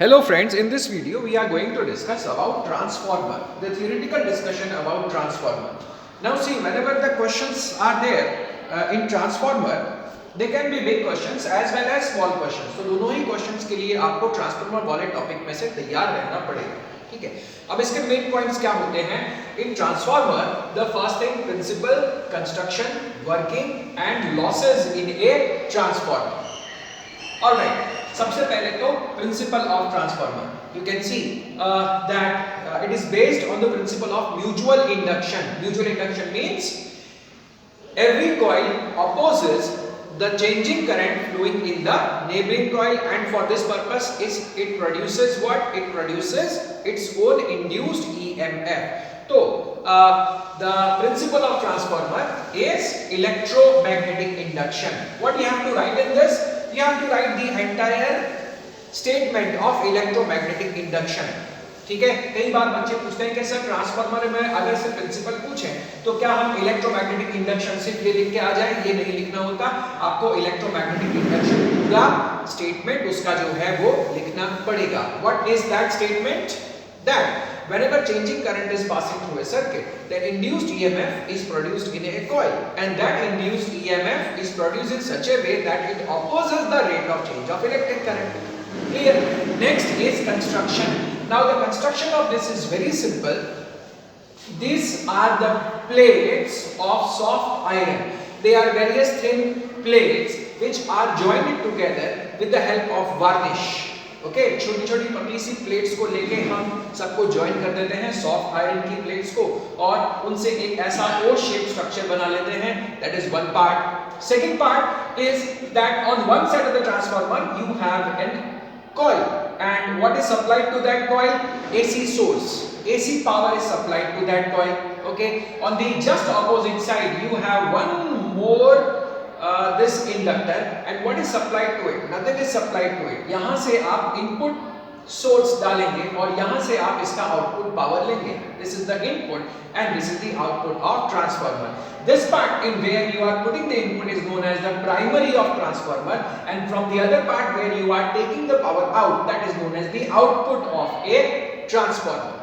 Hello friends, in this video we are going to discuss about transformer, the theoretical discussion about transformer. Now see, whenever the questions are there in transformer, they can be big questions as well as small questions. तो दोनों ही questions के लिए आपको transformer वाले topic में से तैयार रहना पड़ेगा, ठीक है। अब इसके main points क्या होते हैं? In transformer, the first thing, principle, construction, working and losses in a transformer. All right. सबसे पहले तो principle of transformer you can see that it is based on the principle of mutual induction. Mutual induction means every coil opposes the changing current flowing in the neighboring coil, and for this purpose it produces what? It produces its own induced EMF. So the principle of transformer is electromagnetic induction. What you have to write in this? You have to write the entire statement of electromagnetic induction. ठीक है, कई बार बच्चे पूछते हैं कि sir transformer में अगर से प्रिंसिपल पूछें तो क्या हम इलेक्ट्रोमैग्नेटिक इंडक्शन सिर्फ ये लिख के आ जाए? ये नहीं लिखना होता, आपको इलेक्ट्रोमैग्नेटिक इंडक्शन पूरा स्टेटमेंट उसका जो है वो लिखना पड़ेगा. What is that statement? That whenever changing current is passing through a circuit, then induced EMF is produced in a coil, and that induced EMF is produced in such a way that it opposes the rate of change of electric current. Clear? Next is construction. Now the construction of this is very simple. These are the plates of soft iron. They are various thin plates which are joined together with the help of varnish. Okay, छोटी छोटी पतली सी plates को लेके हम सबको join कर देते हैं, सॉफ्ट आयरन की प्लेट्स को, और उनसे एक ऐसा ओ शेप स्ट्रक्चर बना लेते हैं. That is one part. Second part is that on one side of the transformer you have an coil, and what is supplied to that coil? AC source. AC power is supplied to that coil. Okay, on the just opposite side you have one more this inductor, and what is supplied to it? Nothing is supplied to it. यहाँ से आप input source डालेंगे और यहाँ से आप इसका output power लेंगे. This is the input and this is the output of transformer. This part in where you are putting the input is known as the primary of transformer, and from the other part where you are taking the power out, that is known as the output of a transformer.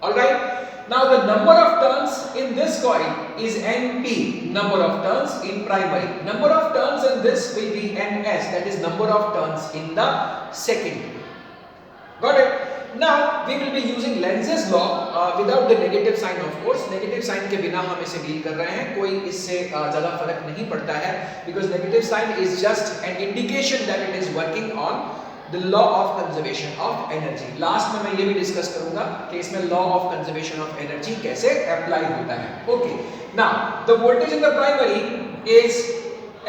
All right. Now the number of turns in this coil is Np, number of turns in primary. Number of turns in this will be Ns, that is number of turns in the secondary. Got it? Now we will be using Lenz's law without the negative sign, of course. Negative sign के बिना हम इसे deal कर रहे हैं, कोई इससे ज़्यादा फर्क नहीं पड़ता है, because negative sign is just an indication that it is working on the law of conservation of energy. Last में मैं ये भी डिस्कस करूंगा कि इसमें law of conservation of energy कैसे अप्लाई होता है. Okay. Now the voltage in the primary is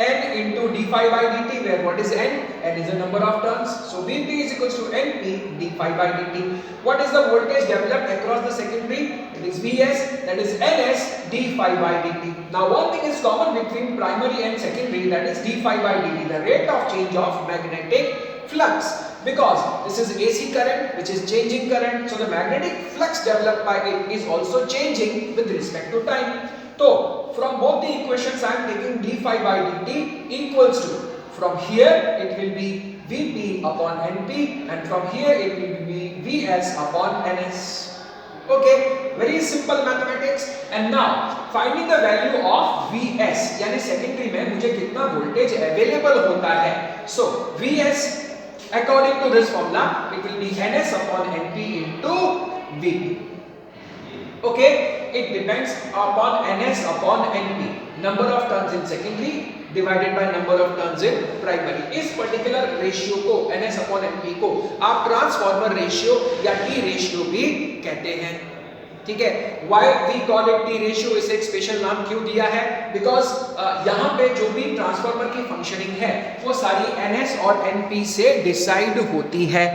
N into d phi by dt, where what is N? N is the number of turns. So Vp is equals to Np d phi by dt. What is the voltage developed across the secondary? It is Vs, that is Ns d phi by dt. Now one thing is common between primary and secondary, that is d phi by dt, the rate of change of magnetic flux, because this is AC current which is changing current, so the magnetic flux developed by it is also changing with respect to time. So from both the equations I am taking d phi by dt equals to, from here it will be Vp upon Np, and from here it will be Vs upon Ns. Okay, very simple mathematics. And now finding the value of Vs, यानी secondary में मुझे कितना voltage available होता है. So Vs according to this formula it will be Ns upon Np into Vp. Okay, it depends upon Ns upon Np, number of turns in secondary divided by number of turns in primary. इस particular ratio को Ns upon Np को आप transformer ratio या T ratio भी कहते हैं. ठीक है. Why we call it T ratio? इसे एक स्पेशल नाम क्यों दिया है? Because यहाँ पे जो भी ट्रांसफार्मर की फंक्शनिंग है वो सारी Ns और Np से डिसाइड होती है.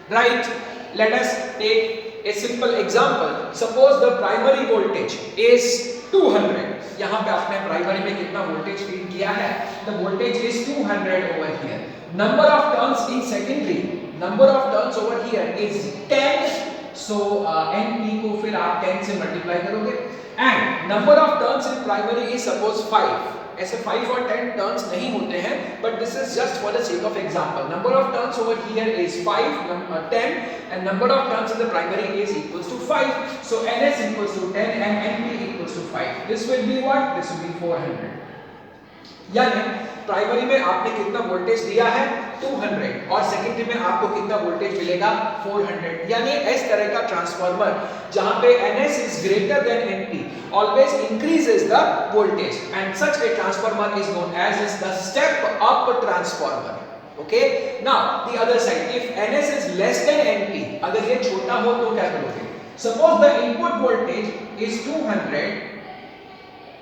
Right? Let us take a simple example. Suppose the primary voltage is 200. यहाँ पे आपने प्राइमरी में कितना वोल्टेज फीड किया है? The voltage is 200 over here. Number of turns in secondary, number of turns over here is 10. So Np को फिर आप 10 से मल्टीप्लाई करोगे, and number of turns in primary is suppose 5. ऐसे 5 और 10 टर्न्स नहीं होते हैं, but this is just for the sake of example. Number of turns over here is 10 and number of turns in the primary is equals to 5. So ns equals to 10 and np equals to 5. This will be what? This will be 400. यानी primary में आपने कितना voltage दिया है 200 और secondary में आपको कितना वोल्टेज मिलेगा 400. यानी इस तरह का ट्रांसफार्मर जहां पे ns is greater than np always increases the voltage, and such a transformer is known as the step up transformer. Okay, now the other side, if ns is less than np, अगर ये छोटा हो तो क्या करोगे? Suppose the input voltage is 200.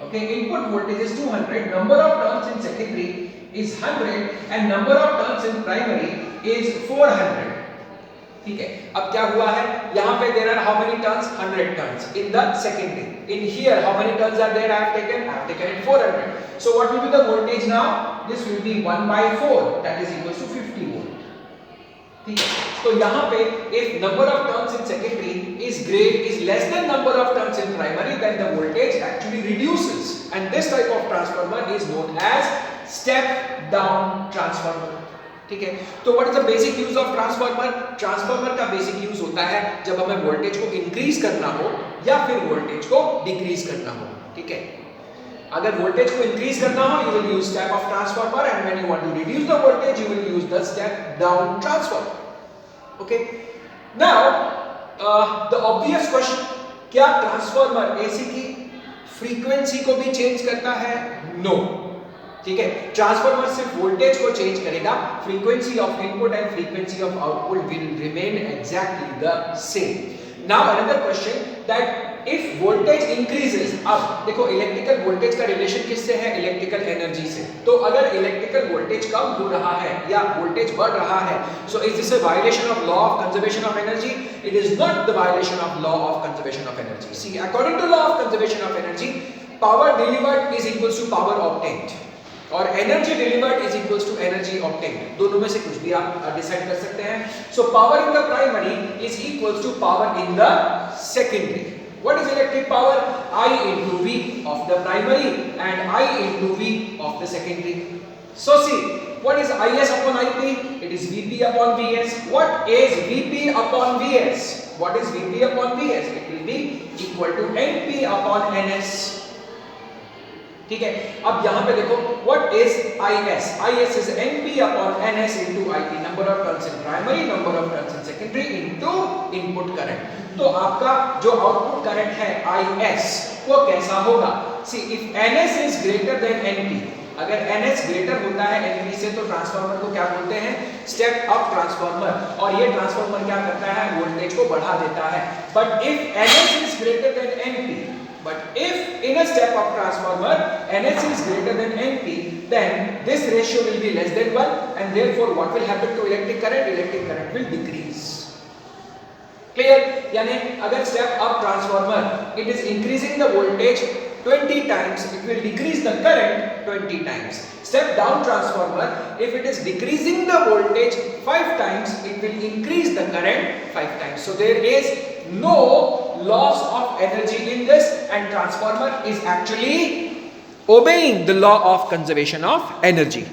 Okay, input voltage is 200, number of turns in secondary is 100 and number of turns in primary is 400. ठीक है, अब क्या हुआ है, यहाँ पे there are how many turns? 100 turns in the secondary. In here how many turns are there? I have taken 400. So what will be the voltage now? This will be 1 by 4, that is equals to 50 volt. ठीक है, तो यहाँ पे if number of turns in secondary is less than number of turns in primary, then the voltage actually reduces, and this type of transformer is known as step down transformer. ठीक है, तो what is the basic use of transformer? Transformer का basic use होता है जब हमें voltage को increase करना हो या फिर वोल्टेज को डिक्रीज करना हो. ठीक है, अगर वोल्टेज को इंक्रीज करना हो you will use step up transformer, and when you want to reduce the voltage you will use the step down transformer. Okay, now the obvious question, क्या ट्रांसफार्मर एसी की फ्रीक्वेंसी को भी change करता है? No. ठीक है, transformer सिर्फ voltage को चेंज करेगा, frequency of input and frequency of output will remain exactly the same. Now another question, that if voltage increases, अब देखो इलेक्ट्रिकल वोल्टेज का रिलेशन किससे है? इलेक्ट्रिकल एनर्जी से. तो अगर इलेक्ट्रिकल वोल्टेज कम हो रहा है या वोल्टेज बढ़ रहा है, so is this a violation of law of conservation of energy? It is not the violation of law of conservation of energy. See, according to law of conservation of energy, power delivered is equals to power obtained और energy delivered is equals to energy obtained. दोनों में से कुछ भी आप decide कर सकते हैं. So power in the primary is equals to power in the secondary. What is electric power? I into V of the primary and I into V of the secondary. So see, what is Is upon Ip? It is Vp upon Vs. What is Vp upon Vs? What is Vp upon Vs? It will be equal to Np upon Ns. ठीक है, अब यहाँ पे देखो what is Is? Is is Np upon Ns into Ip, number of turns in primary, number of turns in secondary into input current. तो आपका जो output current है Is वो कैसा होगा? See, if Ns is greater than Np, अगर Ns greater होता है Np से तो ट्रांसफार्मर को क्या बोलते हैं? Step up transformer. और ये ट्रांसफार्मर क्या करता है? वोल्टेज को बढ़ा देता है. But if Ns is greater than Np, but if in a step up transformer Ns is greater than Np, then this ratio will be less than 1, and therefore what will happen to electric current? Electric current will decrease. Clear? यानी अगर step up transformer it is increasing the voltage 20 times, it will decrease the current 20 times. Step down transformer, if it is decreasing the voltage 5 times, it will increase the current 5 times. So there is no loss of energy in this, and transformer is actually obeying the law of conservation of energy.